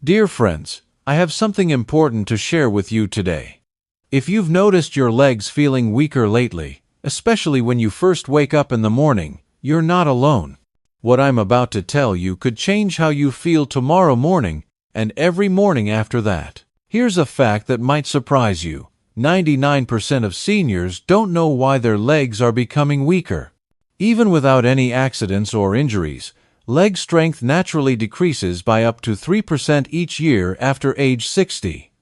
Dear friends, I have something important to share with you today. If you've noticed your legs feeling weaker lately, especially when you first wake up in the morning, you're not alone. What I'm about to tell you could change how you feel tomorrow morning and every morning after that. Here's a fact that might surprise you. 99% of seniors don't know why their legs are becoming weaker. Even without any accidents or injuries, leg strength naturally decreases by up to 3% each year after age 60.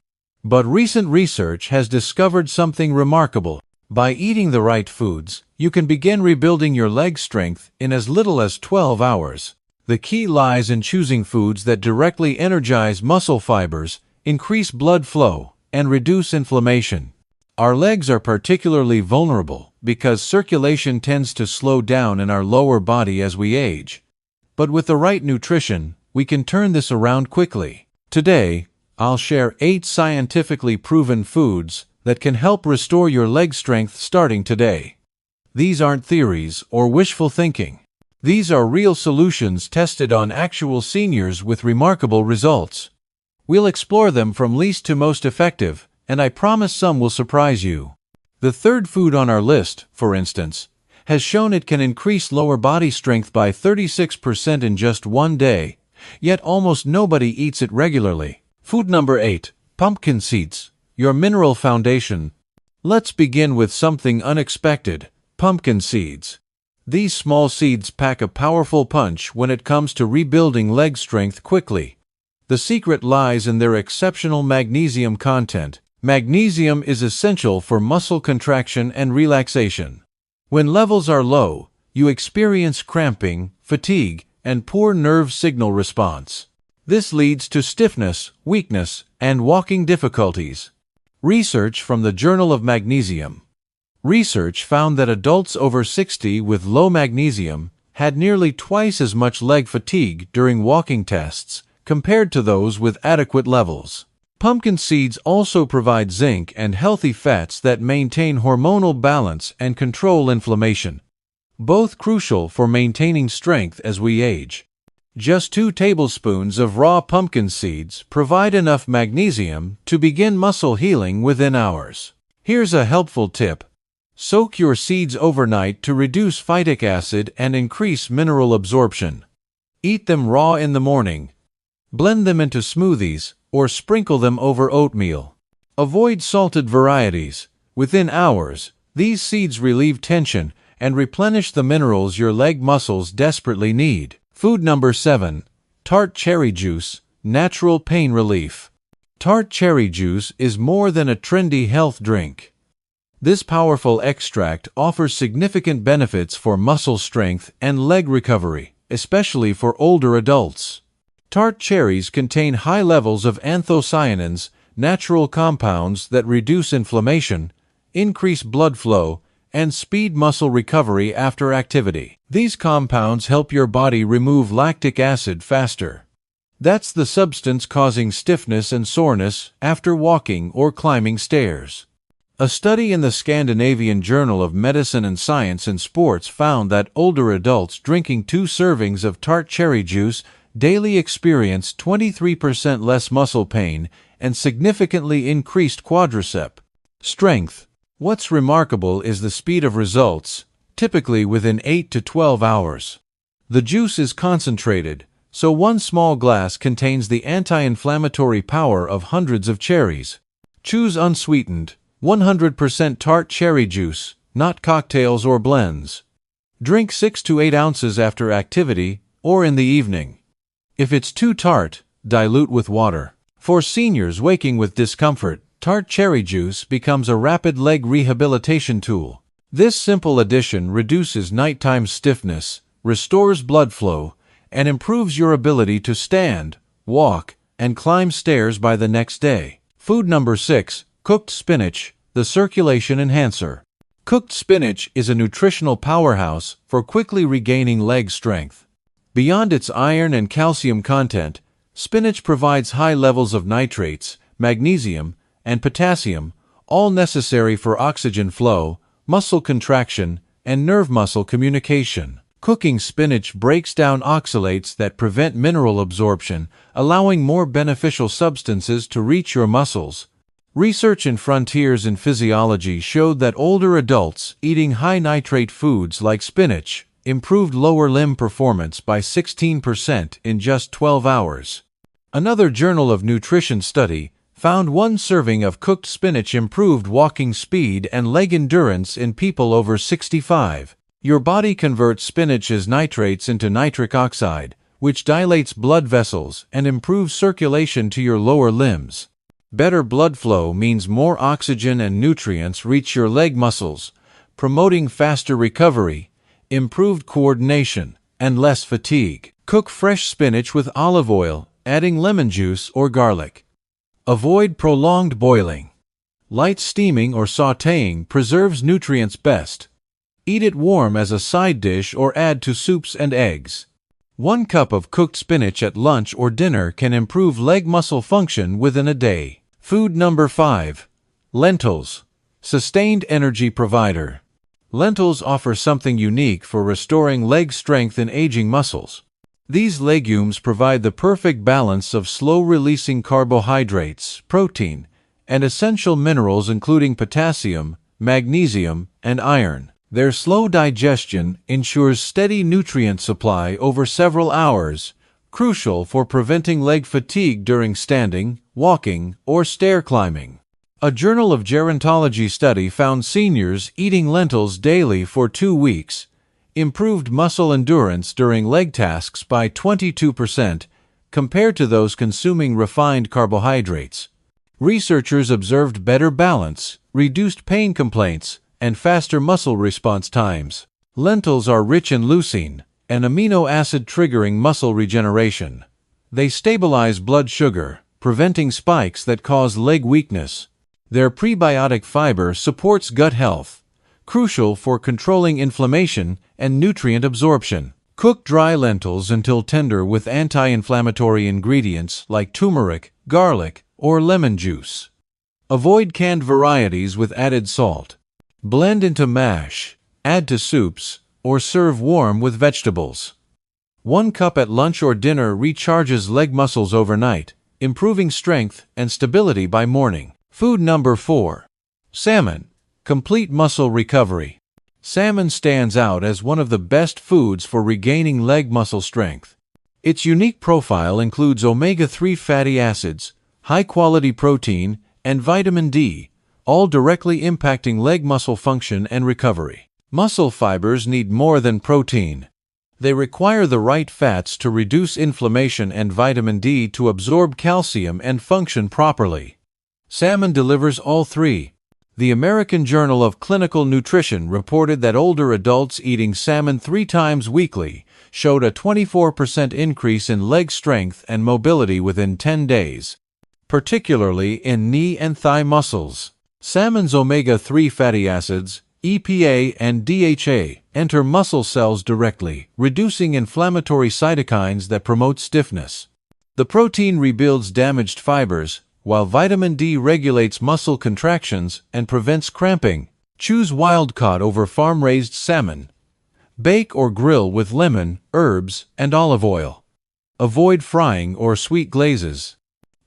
But recent research has discovered something remarkable. By eating the right foods, you can begin rebuilding your leg strength in as little as 12 hours. The key lies in choosing foods that directly energize muscle fibers, increase blood flow, and reduce inflammation. Our legs are particularly vulnerable because circulation tends to slow down in our lower body as we age. But with the right nutrition, we can turn this around quickly. Today, I'll share 8 scientifically proven foods that can help restore your leg strength starting today. These aren't theories or wishful thinking. These are real solutions tested on actual seniors with remarkable results. We'll explore them from least to most effective, and I promise some will surprise you. The third food on our list, for instance, has shown it can increase lower body strength by 36% in just one day, yet almost nobody eats it regularly. Food number 8, pumpkin seeds, your mineral foundation. Let's begin with something unexpected, pumpkin seeds. These small seeds pack a powerful punch when it comes to rebuilding leg strength quickly. The secret lies in their exceptional magnesium content. Magnesium is essential for muscle contraction and relaxation. When levels are low, you experience cramping, fatigue, and poor nerve signal response. This leads to stiffness, weakness, and walking difficulties. Research from the Journal of Magnesium. Research found that adults over 60 with low magnesium had nearly twice as much leg fatigue during walking tests compared to those with adequate levels. Pumpkin seeds also provide zinc and healthy fats that maintain hormonal balance and control inflammation, both crucial for maintaining strength as we age. Just 2 tablespoons of raw pumpkin seeds provide enough magnesium to begin muscle healing within hours. Here's a helpful tip. Soak your seeds overnight to reduce phytic acid and increase mineral absorption. Eat them raw in the morning. Blend them into smoothies or sprinkle them over oatmeal. Avoid salted varieties. Within hours, these seeds relieve tension and replenish the minerals your leg muscles desperately need. Food number 7, Tart cherry juice, natural pain relief. Tart cherry juice is more than a trendy health drink. This powerful extract offers significant benefits for muscle strength and leg recovery, especially for older adults. Tart cherries contain high levels of anthocyanins, natural compounds that reduce inflammation, increase blood flow, and speed muscle recovery after activity. These compounds help your body remove lactic acid faster. That's the substance causing stiffness and soreness after walking or climbing stairs. A study in the Scandinavian Journal of Medicine and Science in Sports found that older adults drinking 2 servings of tart cherry juice daily experienced 23% less muscle pain and significantly increased quadricep strength. What's remarkable is the speed of results, typically within 8 to 12 hours. The juice is concentrated, so 1 small glass contains the anti-inflammatory power of hundreds of cherries. Choose unsweetened, 100% tart cherry juice, not cocktails or blends. Drink 6 to 8 ounces after activity or in the evening. If it's too tart, dilute with water. For seniors waking with discomfort, tart cherry juice becomes a rapid leg rehabilitation tool. This simple addition reduces nighttime stiffness, restores blood flow, and improves your ability to stand, walk, and climb stairs by the next day. Food number 6, cooked spinach, the circulation enhancer. Cooked spinach is a nutritional powerhouse for quickly regaining leg strength. Beyond its iron and calcium content, spinach provides high levels of nitrates, magnesium, and potassium, all necessary for oxygen flow, muscle contraction, and nerve-muscle communication. Cooking spinach breaks down oxalates that prevent mineral absorption, allowing more beneficial substances to reach your muscles. Research in Frontiers in Physiology showed that older adults eating high-nitrate foods like spinach improved lower limb performance by 16% in just 12 hours. Another Journal of Nutrition study found one serving of cooked spinach improved walking speed and leg endurance in people over 65. Your body converts spinach's nitrates into nitric oxide, which dilates blood vessels and improves circulation to your lower limbs. Better blood flow means more oxygen and nutrients reach your leg muscles, promoting faster recovery, improved coordination, and less fatigue. Cook fresh spinach with olive oil, adding lemon juice or garlic. Avoid prolonged boiling. Light steaming or sautéing preserves nutrients best. Eat it warm as a side dish or add to soups and eggs. 1 cup of cooked spinach at lunch or dinner can improve leg muscle function within a day. Food number 5. Lentils. Sustained energy provider. Lentils offer something unique for restoring leg strength in aging muscles. These legumes provide the perfect balance of slow-releasing carbohydrates, protein, and essential minerals including potassium, magnesium, and iron. Their slow digestion ensures steady nutrient supply over several hours, crucial for preventing leg fatigue during standing, walking, or stair climbing. A Journal of Gerontology study found seniors eating lentils daily for 2 weeks improved muscle endurance during leg tasks by 22% compared to those consuming refined carbohydrates. Researchers observed better balance, reduced pain complaints, and faster muscle response times. Lentils are rich in leucine, an amino acid triggering muscle regeneration. They stabilize blood sugar, preventing spikes that cause leg weakness. Their prebiotic fiber supports gut health, crucial for controlling inflammation and nutrient absorption. Cook dry lentils until tender with anti-inflammatory ingredients like turmeric, garlic, or lemon juice. Avoid canned varieties with added salt. Blend into mash, add to soups, or serve warm with vegetables. 1 cup at lunch or dinner recharges leg muscles overnight, improving strength and stability by morning. Food number 4. Salmon. Complete muscle recovery. Salmon stands out as one of the best foods for regaining leg muscle strength. Its unique profile includes omega-3 fatty acids, high-quality protein, and vitamin D, all directly impacting leg muscle function and recovery. Muscle fibers need more than protein. They require the right fats to reduce inflammation and vitamin D to absorb calcium and function properly. Salmon delivers all three. The American Journal of Clinical Nutrition reported that older adults eating salmon 3 times weekly showed a 24% increase in leg strength and mobility within 10 days, particularly in knee and thigh muscles. Salmon's omega-3 fatty acids, EPA and DHA, enter muscle cells directly, reducing inflammatory cytokines that promote stiffness. The protein rebuilds damaged fibers, while vitamin D regulates muscle contractions and prevents cramping. Choose wild-caught over farm-raised salmon. Bake or grill with lemon, herbs, and olive oil. Avoid frying or sweet glazes.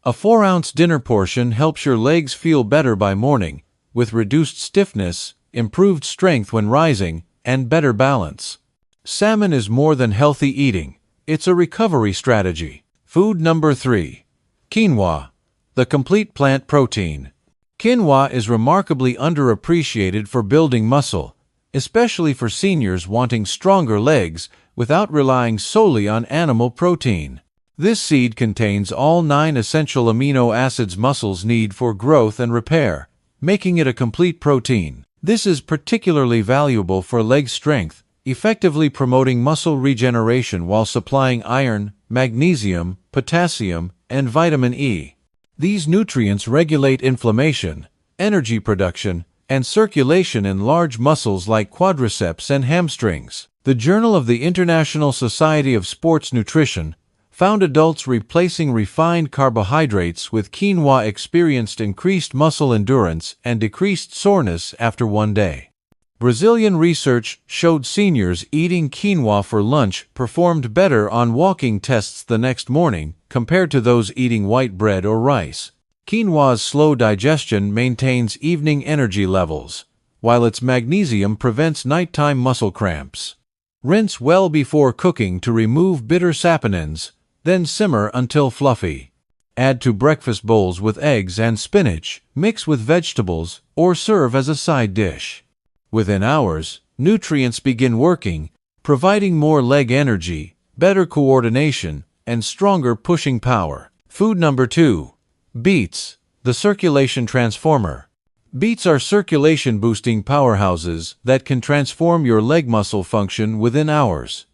A 4-ounce dinner portion helps your legs feel better by morning, with reduced stiffness, improved strength when rising, and better balance. Salmon is more than healthy eating. It's a recovery strategy. Food number 3. Quinoa. The complete plant protein. Quinoa is remarkably underappreciated for building muscle, especially for seniors wanting stronger legs without relying solely on animal protein. This seed contains all 9 essential amino acids muscles need for growth and repair, making it a complete protein. This is particularly valuable for leg strength, effectively promoting muscle regeneration while supplying iron, magnesium, potassium, and vitamin E. These nutrients regulate inflammation, energy production, and circulation in large muscles like quadriceps and hamstrings. The Journal of the International Society of Sports Nutrition found adults replacing refined carbohydrates with quinoa experienced increased muscle endurance and decreased soreness after 1 day. Brazilian research showed seniors eating quinoa for lunch performed better on walking tests the next morning compared to those eating white bread or rice. Quinoa's slow digestion maintains evening energy levels, while its magnesium prevents nighttime muscle cramps. Rinse well before cooking to remove bitter saponins, then simmer until fluffy. Add to breakfast bowls with eggs and spinach, mix with vegetables, or serve as a side dish. Within hours, nutrients begin working, providing more leg energy, better coordination, and stronger pushing power. Food number 2. Beets, the circulation transformer. Beets are circulation-boosting powerhouses that can transform your leg muscle function within hours.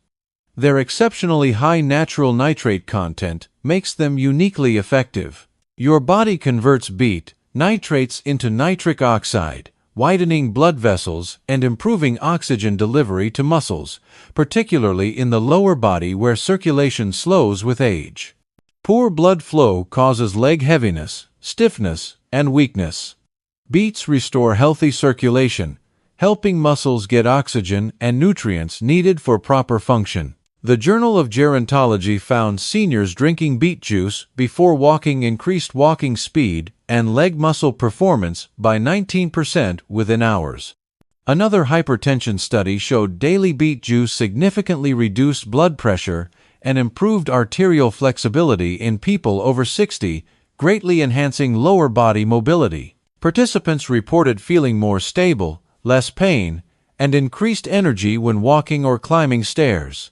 Their exceptionally high natural nitrate content makes them uniquely effective. Your body converts beet nitrates into nitric oxide, widening blood vessels and improving oxygen delivery to muscles, particularly in the lower body where circulation slows with age. Poor blood flow causes leg heaviness, stiffness, and weakness. Beets restore healthy circulation, helping muscles get oxygen and nutrients needed for proper function. The Journal of Gerontology found seniors drinking beet juice before walking increased walking speed and leg muscle performance by 19% within hours. Another hypertension study showed daily beet juice significantly reduced blood pressure and improved arterial flexibility in people over 60, greatly enhancing lower body mobility. Participants reported feeling more stable, less pain, and increased energy when walking or climbing stairs.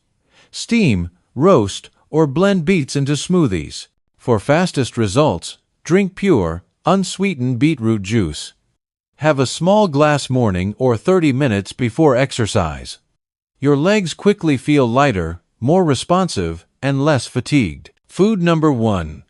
Steam, roast, or blend beets into smoothies. For fastest results, drink pure, unsweetened beetroot juice. Have a small glass morning or 30 minutes before exercise. Your legs quickly feel lighter, more responsive, and less fatigued. Food number 1.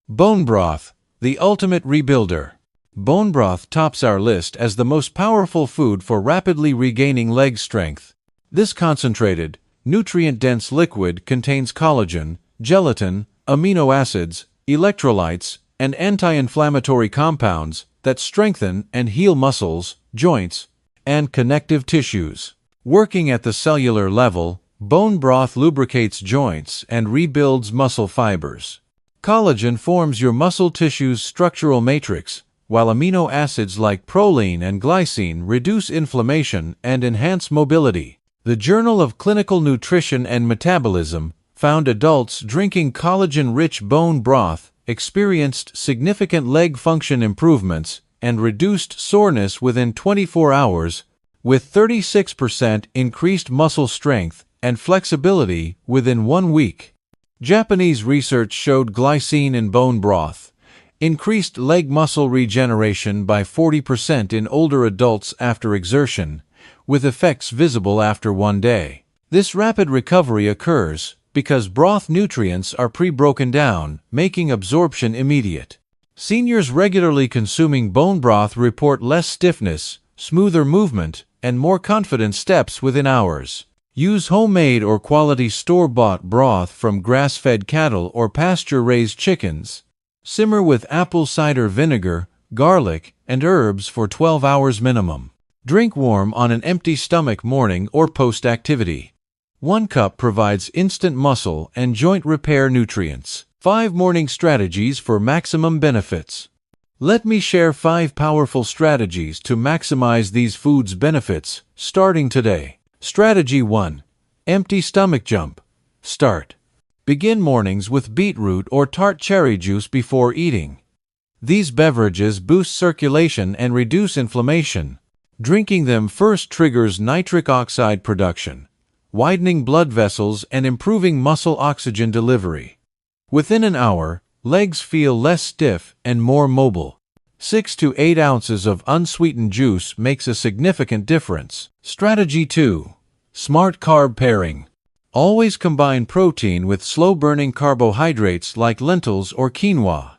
Bone broth, the ultimate rebuilder. Bone broth tops our list as the most powerful food for rapidly regaining leg strength. This concentrated, nutrient-dense liquid contains collagen, gelatin, amino acids, electrolytes, and anti-inflammatory compounds that strengthen and heal muscles, joints, and connective tissues. Working at the cellular level, bone broth lubricates joints and rebuilds muscle fibers. Collagen forms your muscle tissue's structural matrix, while amino acids like proline and glycine reduce inflammation and enhance mobility. The Journal of Clinical Nutrition and Metabolism found adults drinking collagen-rich bone broth experienced significant leg function improvements and reduced soreness within 24 hours, with 36% increased muscle strength and flexibility within 1 week. Japanese research showed glycine in bone broth increased leg muscle regeneration by 40% in older adults after exertion, with effects visible after 1 day. This rapid recovery occurs because broth nutrients are pre-broken down, making absorption immediate. Seniors regularly consuming bone broth report less stiffness, smoother movement, and more confident steps within hours. Use homemade or quality store-bought broth from grass-fed cattle or pasture-raised chickens. Simmer with apple cider vinegar, garlic, and herbs for 12 hours minimum. Drink warm on an empty stomach morning or post-activity. 1 cup provides instant muscle and joint repair nutrients. 5 morning strategies for maximum benefits. Let me share 5 powerful strategies to maximize these foods' benefits, starting today. Strategy 1. Empty stomach jump. Start. Begin mornings with beetroot or tart cherry juice before eating. These beverages boost circulation and reduce inflammation. Drinking them first triggers nitric oxide production, widening blood vessels and improving muscle oxygen delivery. Within an hour, legs feel less stiff and more mobile. 6 to 8 ounces of unsweetened juice makes a significant difference. Strategy 2. Smart carb pairing. Always combine protein with slow-burning carbohydrates like lentils or quinoa.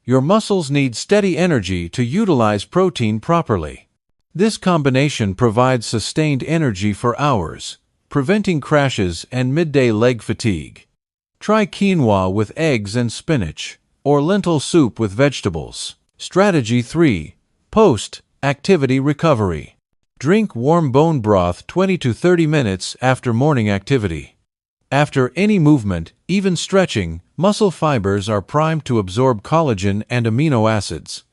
Your muscles need steady energy to utilize protein properly. This combination provides sustained energy for hours, preventing crashes and midday leg fatigue. Try quinoa with eggs and spinach, or lentil soup with vegetables. Strategy 3. Post-activity recovery. Drink warm bone broth 20 to 30 minutes after morning activity. After any movement, even stretching, muscle fibers are primed to absorb collagen and amino acids.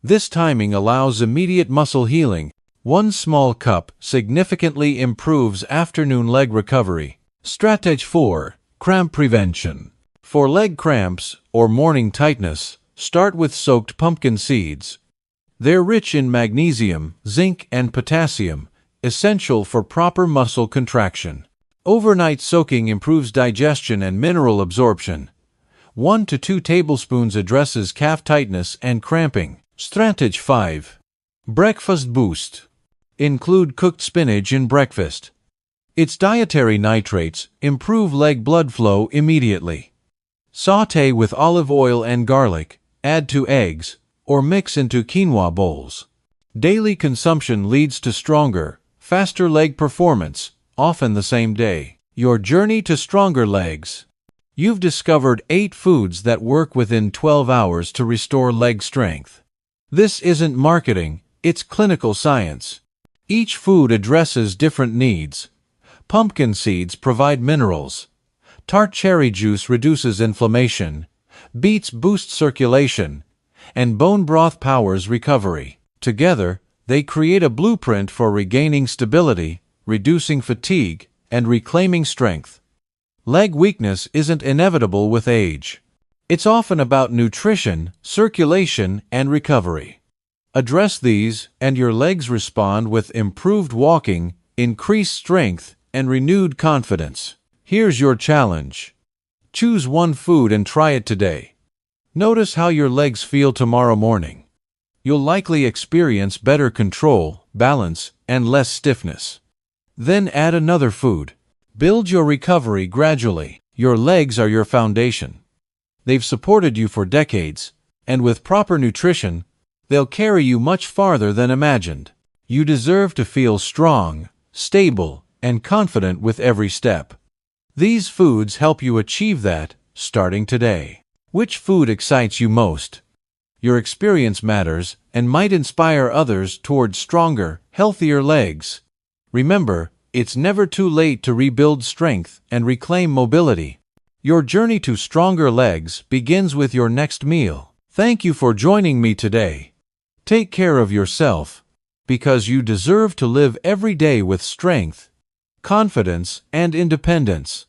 This timing allows immediate muscle healing. One small cup significantly improves afternoon leg recovery. Strategy 4. Cramp prevention. For leg cramps or morning tightness, start with soaked pumpkin seeds. They're rich in magnesium, zinc, and potassium, essential for proper muscle contraction. Overnight soaking improves digestion and mineral absorption. 1 to 2 tablespoons addresses calf tightness and cramping. Strategy 5. Breakfast boost. Include cooked spinach in breakfast. Its dietary nitrates improve leg blood flow immediately. Sauté with olive oil and garlic, add to eggs, or mix into quinoa bowls. Daily consumption leads to stronger, faster leg performance, often the same day. Your journey to stronger legs. You've discovered 8 foods that work within 12 hours to restore leg strength. This isn't marketing, it's clinical science. Each food addresses different needs. Pumpkin seeds provide minerals. Tart cherry juice reduces inflammation. Beets boost circulation. And bone broth powers recovery. Together, they create a blueprint for regaining stability, reducing fatigue, and reclaiming strength. Leg weakness isn't inevitable with age. It's often about nutrition, circulation, and recovery. Address these, and your legs respond with improved walking, increased strength, and renewed confidence. Here's your challenge. Choose one food and try it today. Notice how your legs feel tomorrow morning. You'll likely experience better control, balance, and less stiffness. Then add another food. Build your recovery gradually. Your legs are your foundation. They've supported you for decades, and with proper nutrition, they'll carry you much farther than imagined. You deserve to feel strong, stable, and confident with every step. These foods help you achieve that, starting today. Which food excites you most? Your experience matters and might inspire others towards stronger, healthier legs. Remember, it's never too late to rebuild strength and reclaim mobility. Your journey to stronger legs begins with your next meal. Thank you for joining me today. Take care of yourself, because you deserve to live every day with strength, confidence, and independence.